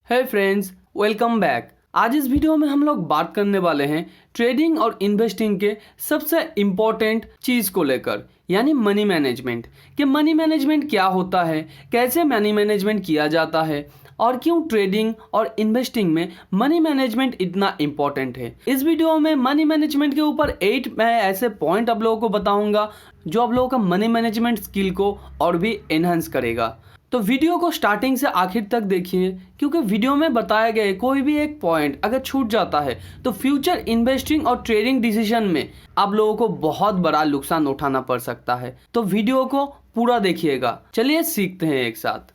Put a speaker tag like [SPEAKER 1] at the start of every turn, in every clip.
[SPEAKER 1] हे friends, welcome back. आज इस video में हम लोग बात करने वाले हैं ट्रेडिंग और इन्वेस्टिंग के सबसे इम्पोर्टेंट चीज़ को लेकर, यानी मनी मैनेजमेंट। कि मनी मैनेजमेंट क्या होता है, कैसे मनी मैनेजमेंट किया जाता है और क्यों ट्रेडिंग और इन्वेस्टिंग में मनी मैनेजमेंट इतना इम्पोर्टेंट है। इस वीडियो में मनी मैनेजमेंट के ऊपर 8 मैं ऐसे पॉइंट आप लोगों को बताऊंगा जो आप लोगों का मनी मैनेजमेंट स्किल को और भी एनहांस करेगा। तो वीडियो को स्टार्टिंग से आखिर तक देखिए, क्योंकि वीडियो में बताया गया कोई भी एक पॉइंट अगर छूट जाता है तो फ्यूचर इन्वेस्टिंग और ट्रेडिंग डिसीजन में आप लोगों को बहुत बड़ा नुकसान उठाना पड़ सकता है। तो वीडियो को पूरा देखिएगा। चलिए सीखते हैं एक साथ।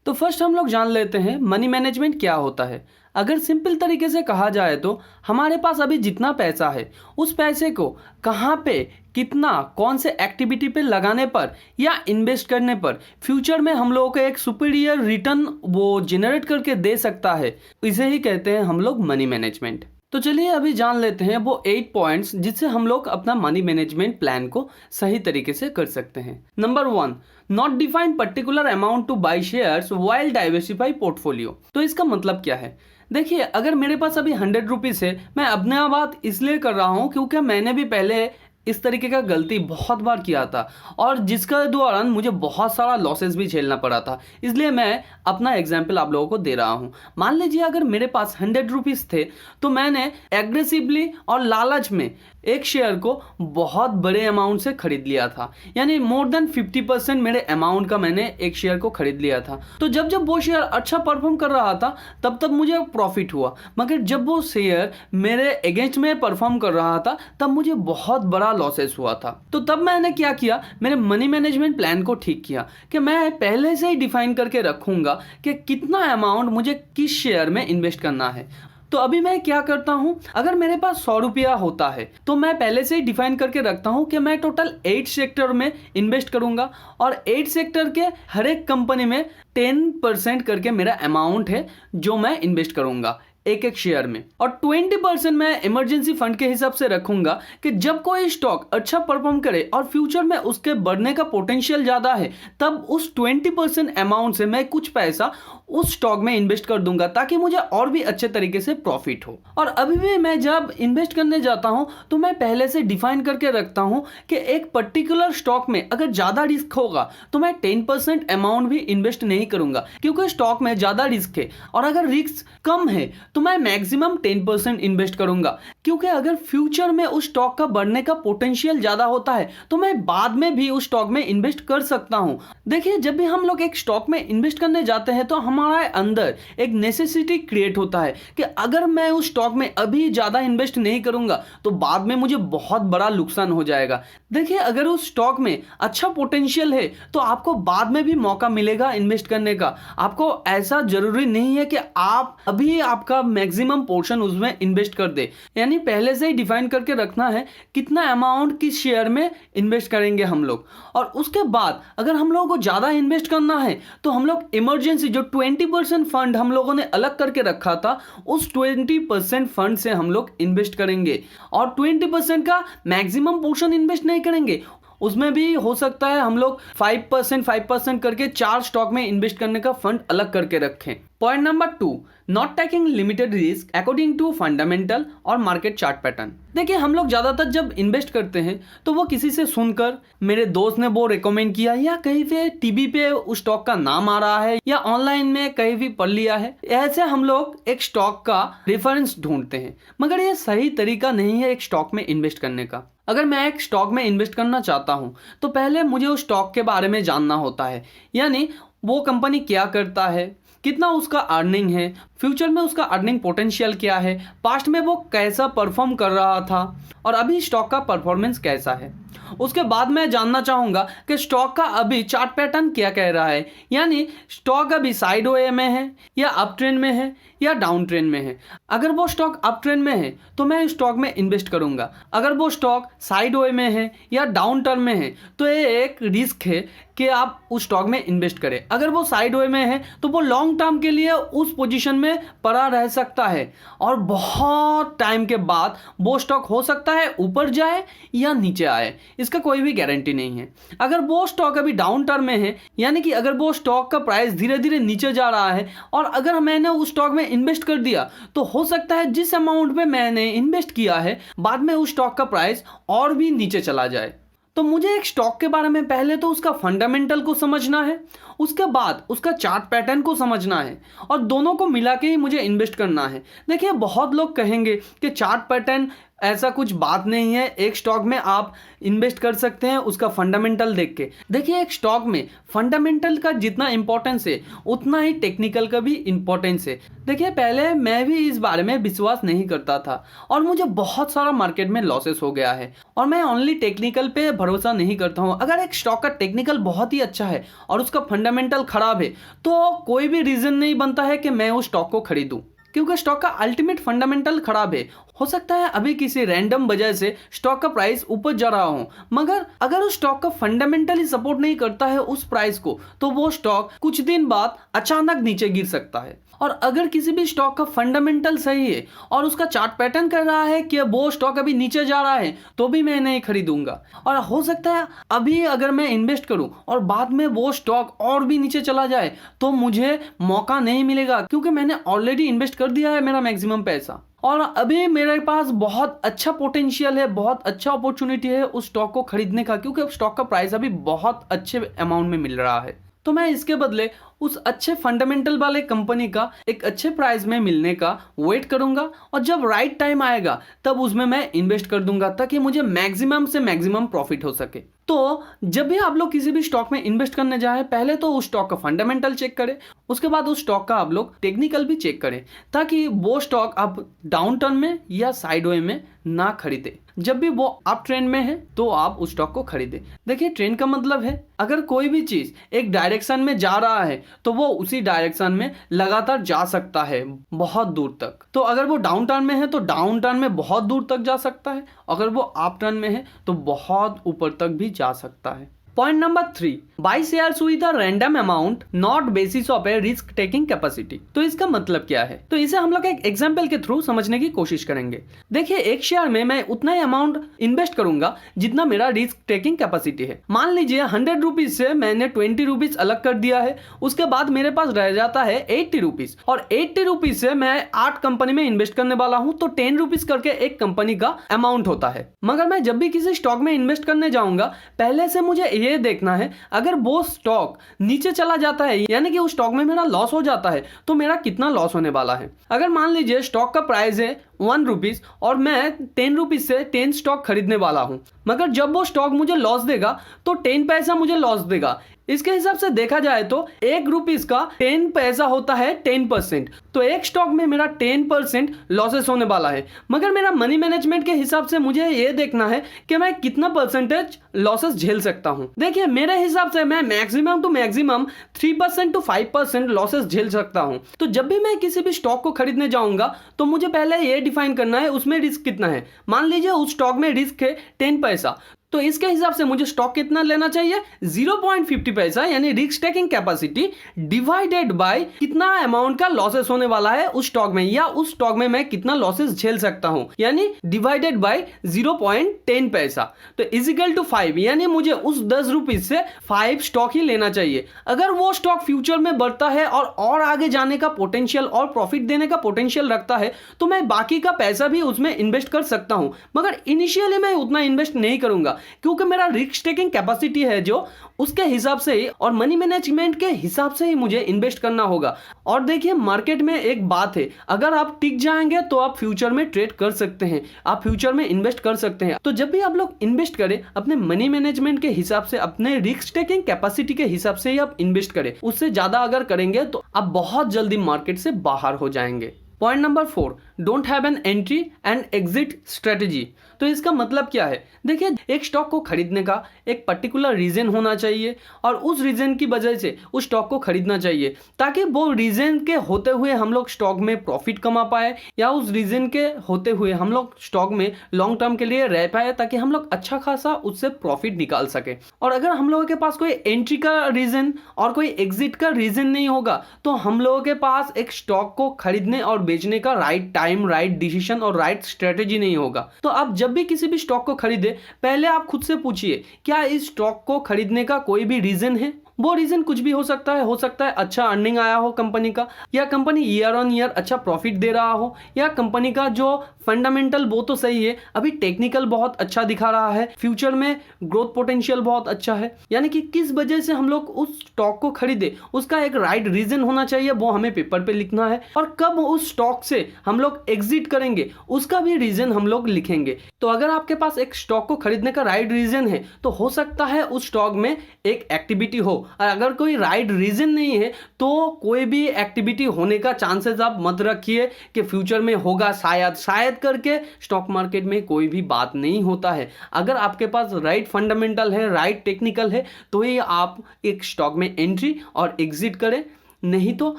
[SPEAKER 1] तो फर्स्ट हम लोग जान लेते हैं मनी मैनेजमेंट क्या होता है। अगर सिंपल तरीके से कहा जाए तो हमारे पास अभी जितना पैसा है उस पैसे को कहाँ पे, कितना, कौन से एक्टिविटी पे लगाने पर या इन्वेस्ट करने पर फ्यूचर में हम लोगों को एक सुपीरियर रिटर्न वो जनरेट करके दे सकता है, इसे ही कहते हैं हम लोग मनी मैनेजमेंट। तो चलिए अभी जान लेते हैं वो 8 पॉइंट्स जिससे हम लोग अपना मनी मैनेजमेंट प्लान को सही तरीके से कर सकते हैं। Number 1, not define particular amount two by shares while diversify portfolio. तो इसका मतलब क्या है? देखिए, अगर मेरे पास अभी 100 रुपीज़ है, मैं अपना बात इसलिए कर रहा हूँ क्योंकि मैंने भी पहले इस तरीके का गलती बहुत बार किया था और जिसका दौरान मुझे बहुत सारा लॉसेस भी झेलना पड़ा था। इसलिए मैं अपना एग्जाम्पल आप लोगों को दे रहा हूँ। मान लीजिए अगर मेरे पास 100 रुपीज़ थे तो मैंने एग्रेसिवली और लालच में एक शेयर को बहुत बड़े अमाउंट से खरीद लिया था, यानी मोर देन 50% मेरे अमाउंट का मैंने एक शेयर को खरीद लिया था। तो जब जब वो शेयर अच्छा परफॉर्म कर रहा था तब तब मुझे प्रॉफिट हुआ, मगर जब वो शेयर मेरे अगेंस्ट में परफॉर्म कर रहा था तब मुझे बहुत बड़ा लॉसेस हुआ था। तो तब मैंने क्या किया, मेरे मनी मैनेजमेंट प्लान को ठीक किया कि मैं पहले से ही डिफाइन करके रखूंगा कि कितना अमाउंट मुझे किस शेयर में इन्वेस्ट करना है। तो अभी मैं क्या करता हूं, अगर मेरे पास 100 रुपया होता है तो मैं पहले से ही डिफाइन करके रखता हूं कि मैं टोटल 8 सेक्टर में इन्वेस्ट करूंगा और 8 सेक्टर के हर एक कंपनी में 10% करके मेरा अमाउंट है जो मैं इन्वेस्ट करूंगा एक एक शेयर में, और 20% मैं इमरजेंसी फंड के हिसाब से रखूंगा कि जब कोई स्टॉक अच्छा परफॉर्म करे और फ्यूचर में उसके बढ़ने का पोटेंशियल ज़्यादा है तब उस 20% अमाउंट से मैं कुछ पैसा उस स्टॉक में इन्वेस्ट कर दूंगा ताकि मुझे और भी अच्छे तरीके से प्रॉफिट हो। और अभी भी मैं जब इन्वेस्ट करने जाता हूं तो मैं पहले से डिफाइन करके रखता हूं कि एक पर्टिकुलर स्टॉक में अगर ज़्यादा रिस्क होगा तो मैं 10% अमाउंट भी इन्वेस्ट नहीं करूंगा, क्योंकि स्टॉक में ज़्यादा रिस्क है। और अगर रिस्क कम है तो मैं मैक्सिमम 10% इन्वेस्ट करूंगा, क्योंकि अगर फ्यूचर में उस स्टॉक का बढ़ने का पोटेंशियल ज़्यादा होता है तो मैं बाद में भी उस स्टॉक में इन्वेस्ट कर सकता हूं। देखिए, जब भी हम लोग एक स्टॉक में इन्वेस्ट करने जाते हैं तो हमारे अंदर एक नेसेसिटी क्रिएट होता है कि अगर मैं उस स्टॉक में अभी ज़्यादा इन्वेस्ट नहीं करूंगा तो बाद में मुझे बहुत बड़ा नुकसान हो जाएगा। देखिए, अगर उस स्टॉक में अच्छा पोटेंशियल है तो आपको बाद में भी मौका मिलेगा इन्वेस्ट करने का। आपको ऐसा जरूरी नहीं है कि आप अभी आपका मैक्सिमम पोर्शन उसमें इन्वेस्ट कर दे, यानी पहले से ही डिफाइन करके रखना है कितना अमाउंट किस शेयर में इन्वेस्ट करेंगे हम लोग। और उसके बाद अगर हम लोगों को ज़्यादा इन्वेस्ट करना है तो हम लोग इमरजेंसी जो 20% फंड हम लोगों ने अलग करके रखा था उस 20% फंड से हम लोग इन्वेस्ट करेंगे, और 20% का मैक्सिमम पोर्शन इन्वेस्ट नहीं करेंगे। उसमें भी हो सकता है हम लोग 5% करके 4 स्टॉक में इन्वेस्ट करने का फंड अलग करके रखें। Point number 2, not taking limited risk according to fundamental और मार्केट चार्ट पैटर्न। देखिए, हम लोग ज़्यादातर जब इन्वेस्ट करते हैं तो वो किसी से सुनकर, मेरे दोस्त ने वो रिकमेंड किया या कहीं पे टीवी पे उस स्टॉक का नाम आ रहा है या ऑनलाइन में कहीं भी पढ़ लिया है, ऐसे हम लोग एक स्टॉक का रेफरेंस ढूंढते हैं। मगर ये सही तरीका नहीं है एक स्टॉक में इन्वेस्ट करने का। अगर मैं एक स्टॉक में इन्वेस्ट करना चाहता हूं तो पहले मुझे उस स्टॉक के बारे में जानना होता है, यानी वो कंपनी क्या करता है, कितना उसका अर्निंग है, फ्यूचर में उसका अर्निंग पोटेंशियल क्या है, पास्ट में वो कैसा परफॉर्म कर रहा था और अभी स्टॉक का परफॉर्मेंस कैसा है। उसके बाद मैं जानना चाहूँगा कि स्टॉक का अभी चार्ट पैटर्न क्या कह रहा है, यानी स्टॉक अभी साइड वे में है या अप ट्रेंड में है या डाउन ट्रेंड में है। अगर वो स्टॉक अप ट्रेंड में है तो मैं स्टॉक में इन्वेस्ट करूँगा। अगर वो स्टॉक साइड वे में है या डाउन टर्न में है तो ये एक रिस्क है कि आप उस स्टॉक में इन्वेस्ट करें। अगर वो साइड वे में है तो वो लॉन्ग लॉन्ग टर्म के लिए उस पोजीशन में पड़ा रह सकता है और बहुत टाइम के बाद वो स्टॉक हो सकता है ऊपर जाए या नीचे आए, इसका कोई भी गारंटी नहीं है। अगर वो स्टॉक अभी डाउन टर्म में है, यानी कि अगर वो स्टॉक का प्राइस धीरे धीरे नीचे जा रहा है और अगर मैंने उस स्टॉक में इन्वेस्ट कर दिया तो हो सकता है जिस अमाउंट में मैंने इन्वेस्ट किया है बाद में उस स्टॉक का प्राइस और भी नीचे चला जाए। तो मुझे एक स्टॉक के बारे में पहले तो उसका फंडामेंटल को समझना है, उसके बाद उसका चार्ट पैटर्न को समझना है और दोनों को मिला के ही मुझे इन्वेस्ट करना है। देखिए, बहुत लोग कहेंगे कि चार्ट पैटर्न ऐसा कुछ बात नहीं है, एक स्टॉक में आप इन्वेस्ट कर सकते हैं उसका फंडामेंटल देख के। देखिए, एक स्टॉक में फंडामेंटल का जितना इंपॉर्टेंस है उतना ही टेक्निकल का भी इंपॉर्टेंस है। देखिए, पहले मैं भी इस बारे में विश्वास नहीं करता था और मुझे बहुत सारा मार्केट में लॉसेस हो गया है और मैं ओनली टेक्निकल पे भरोसा नहीं करता हूँ। अगर एक स्टॉक का टेक्निकल बहुत ही अच्छा है और उसका फंडामेंटल खराब है तो कोई भी रीजन नहीं बनता है कि मैं उस स्टॉक को खरीदूं, क्योंकि स्टॉक का अल्टीमेट फंडामेंटल खराब है। हो सकता है अभी किसी रैंडम वजह से स्टॉक का प्राइस ऊपर जा रहा हो, मगर अगर उस स्टॉक का फंडामेंटली सपोर्ट नहीं करता है उस प्राइस को तो वो स्टॉक कुछ दिन बाद अचानक नीचे गिर सकता है। और अगर किसी भी स्टॉक का फंडामेंटल सही है और उसका चार्ट पैटर्न कर रहा है कि वो स्टॉक अभी नीचे जा रहा है तो भी मैं नहीं खरीदूंगा। और हो सकता है अभी अगर मैं इन्वेस्ट करूं और बाद में वो स्टॉक और भी नीचे चला जाए तो मुझे मौका नहीं मिलेगा, क्योंकि मैंने ऑलरेडी इन्वेस्ट कर दिया है मेरा मैक्सिमम पैसा और अभी मेरे पास बहुत अच्छा पोटेंशियल है, बहुत अच्छा अपॉर्चुनिटी है उस स्टॉक को खरीदने का, क्योंकि स्टॉक का प्राइस अभी बहुत अच्छे अमाउंट में मिल रहा है। तो मैं इसके बदले उस अच्छे फंडामेंटल वाले कंपनी का एक अच्छे प्राइस में मिलने का वेट करूंगा और जब राइट टाइम आएगा तब उसमें मैं इन्वेस्ट कर दूंगा ताकि मुझे मैक्सिमम से मैक्सिमम प्रॉफिट हो सके। तो जब भी आप लोग किसी भी स्टॉक में इन्वेस्ट करने जाए पहले तो उस स्टॉक का फंडामेंटल चेक करें, उसके बाद उस स्टॉक का आप लोग टेक्निकल भी चेक करें ताकि वो स्टॉक आप डाउन टर्न में या साइडवे में ना खरीदे। जब भी वो अप ट्रेंड में है तो आप उस स्टॉक को खरीदें। देखिए, ट्रेंड का मतलब है अगर कोई भी चीज एक डायरेक्शन में जा रहा है तो वो उसी डायरेक्शन में लगातार जा सकता है बहुत दूर तक। तो अगर वो डाउन टर्न में है तो डाउन टर्न में बहुत दूर तक जा सकता है, अगर वो अप टर्न में है तो बहुत ऊपर तक भी जा सकता है। Point number 3, by shares with a random amount not basis of A risk taking capacity. तो इसका मतलब क्या है, तो इसे हम लोग एक एग्जांपल के थ्रू समझने की कोशिश करेंगे। देखिए, एक शेयर में मैं उतना ही अमाउंट इन्वेस्ट करूंगा जितना मेरा रिस्क टेकिंग कैपेसिटी है। मान लीजिए 100 रुपीज से मैंने 20 रुपीज अलग कर दिया है, उसके बाद मेरे पास रह जाता है 80 रुपीज और 80 रुपीज से मैं 8 कंपनी में इन्वेस्ट करने वाला हूं तो 10 रुपीज करके एक कंपनी का अमाउंट होता है। मगर मैं जब भी किसी स्टॉक में इन्वेस्ट करने जाऊंगा पहले से मुझे ये देखना है अगर वो स्टॉक नीचे चला जाता है यानी कि उस स्टॉक में मेरा लॉस हो जाता है तो मेरा कितना लॉस होने वाला है। अगर मान लीजिए स्टॉक का प्राइस है 1 रुपीज और मैं 10 रुपीज से 10 स्टॉक खरीदने वाला हूं, मगर जब वो स्टॉक मुझे लॉस देगा तो 10 पैसा मुझे लॉस देगा। इसके हिसाब से देखा जाए तो 1 रुपीज का 10 पैसा होता है 10%, तो एक स्टॉक में मेरा 10% लॉसेस होने वाला है। मगर मेरा मनी मैनेजमेंट के हिसाब से मुझे ये देखना है कि मैं कितना परसेंटेज लॉसेस झेल सकता हूं। देखिए, मेरे हिसाब से मैं maximum to maximum 3% to 5% losses झेल सकता हूं। तो जब भी मैं किसी भी स्टॉक को खरीदने जाऊंगा तो मुझे पहले ये डिफाइन करना है उसमें रिस्क कितना है। मान लीजिए उस स्टॉक में रिस्क है 10 पैसा, तो इसके हिसाब से मुझे स्टॉक कितना लेना चाहिए 0.50 पैसा यानी risk taking capacity divided by कितना अमाउंट का लॉसेस होने वाला है उस स्टॉक में या उस स्टॉक में मैं कितना लॉसेस झेल सकता हूं यानी डिवाइडेड बाय 0.10 पैसा तो इजिकल टू 5 यानी मुझे उस 10 रुपीज से 5 स्टॉक ही लेना चाहिए। अगर वो स्टॉक फ्यूचर में बढ़ता है और आगे जाने का पोटेंशियल और प्रॉफिट देने का पोटेंशियल रखता है तो मैं बाकी का पैसा भी उसमें इन्वेस्ट कर सकता हूं, मगर इनिशियली मैं उतना इन्वेस्ट नहीं करूंगा क्योंकि मेरा रिस्क टेकिंग कैपेसिटी है जो उसके हिसाब से ही और मनी मैनेजमेंट के हिसाब से ही मुझे इन्वेस्ट करना होगा। और देखिए, मार्केट में एक बात है, अगर आप टिक जाएंगे तो आप फ्यूचर में ट्रेड कर सकते हैं, आप फ्यूचर में इन्वेस्ट कर सकते हैं। तो जब भी आप लोग इन्वेस्ट करें अपने मनी मैनेजमेंट के हिसाब से, अपने रिस्क टेकिंग कैपेसिटी के हिसाब से ही आप इन्वेस्ट करें। उससे ज्यादा अगर करेंगे तो आप बहुत जल्दी मार्केट से बाहर हो जाएंगे। Point number 4, don't have an entry and exit strategy. तो इसका मतलब क्या है? देखिए, एक स्टॉक को खरीदने का एक पर्टिकुलर रीजन होना चाहिए और उस रीजन की वजह से उस स्टॉक को खरीदना चाहिए, ताकि वो रीजन के होते हुए हम लोग स्टॉक में प्रॉफिट कमा पाए, या उस रीजन के होते हुए हम लोग स्टॉक में लॉन्ग टर्म के लिए रह पाए, ताकि हम लोग अच्छा खासा उससे प्रॉफिट निकाल सके। और अगर हम लोगों के पास कोई एंट्री का रीजन और कोई एग्जिट का रीजन नहीं होगा, तो हम लोगों के पास एक स्टॉक को खरीदने और बेचने का राइट टाइम, राइट डिसीजन और राइट स्ट्रेटेजी नहीं होगा। तो आप जब भी किसी भी स्टॉक को खरीदे, पहले आप खुद से पूछिए, क्या इस स्टॉक को खरीदने का कोई भी रीजन है? वो रीजन कुछ भी हो सकता है अच्छा अर्निंग आया हो कंपनी का, या कंपनी ईयर ऑन ईयर अच्छा प्रॉफिट दे रहा हो, या कंपनी का जो फंडामेंटल वो तो सही है, अभी टेक्निकल बहुत अच्छा दिखा रहा है, फ्यूचर में ग्रोथ पोटेंशियल बहुत अच्छा है। यानी कि किस वजह से हम लोग उस स्टॉक को खरीदे, उसका एक राइट रीजन होना चाहिए, वो हमें पेपर पे लिखना है। और कब उस स्टॉक से हम लोग एग्जिट करेंगे, उसका भी रीजन हम लोग लिखेंगे। तो अगर आपके पास एक स्टॉक को खरीदने का राइट रीजन है, तो हो सकता है उस स्टॉक में एक एक्टिविटी हो, और अगर कोई राइट रीजन नहीं है, तो कोई भी एक्टिविटी होने का चांसेस आप मत रखिए कि फ्यूचर में होगा, शायद करके स्टॉक मार्केट में कोई भी बात नहीं होता है। अगर आपके पास राइट फंडामेंटल है, राइट टेक्निकल है, तो ही आप एक स्टॉक में एंट्री और एग्जिट करें, नहीं तो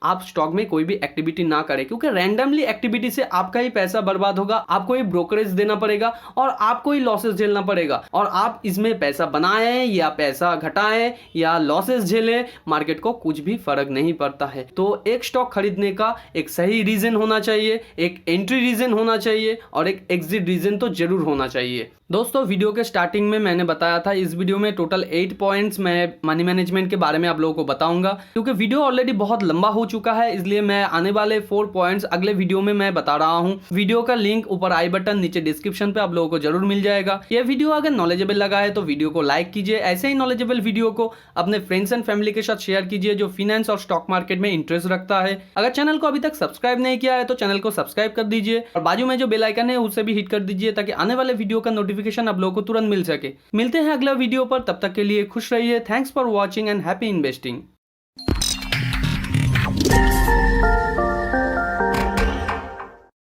[SPEAKER 1] आप स्टॉक में कोई भी एक्टिविटी ना करें, क्योंकि रैंडमली एक्टिविटी से आपका ही पैसा बर्बाद होगा, आपको ही ब्रोकरेज देना पड़ेगा और आपको ही लॉसेस झेलना पड़ेगा। और आप इसमें पैसा बनाएं या पैसा घटाएं या लॉसेस झेलें, मार्केट को कुछ भी फर्क नहीं पड़ता है। तो एक स्टॉक खरीदने का एक सही रीजन होना चाहिए, एक एंट्री रीजन होना चाहिए और एक एग्जिट रीजन तो जरूर होना चाहिए। दोस्तों, वीडियो के स्टार्टिंग में मैंने बताया था, इस वीडियो में टोटल 8 पॉइंट्स मैं मनी मैनेजमेंट के बारे में आप लोगों को बताऊंगा। क्योंकि वीडियो ऑलरेडी बहुत लंबा हो चुका है, इसलिए मैं आने वाले 4 पॉइंट्स अगले वीडियो में मैं बता रहा हूं। वीडियो का लिंक ऊपर आई बटन, नीचे डिस्क्रिप्शन पे आप लोगों को जरूर मिल जाएगा। यह वीडियो अगर नॉलेजेबल लगा है तो वीडियो को लाइक कीजिए। ऐसे ही नॉलेजेबल वीडियो को अपने फ्रेंड्स एंड फैमिली के साथ शेयर कीजिए जो फाइनेंस और स्टॉक मार्केट में इंटरेस्ट रखता है। अगर चैनल को अभी तक सब्सक्राइब नहीं किया है तो चैनल को सब्सक्राइब कर दीजिए और बाजू में जो बेल आइकन है उसे भी हिट कर दीजिए, ताकि आने वाले वीडियो का नोटिफिकेशन आप लोगों को तुरंत मिल सके। मिलते हैं अगला वीडियो पर, तब तक के लिए खुश रहिए। Thanks for watching and happy investing.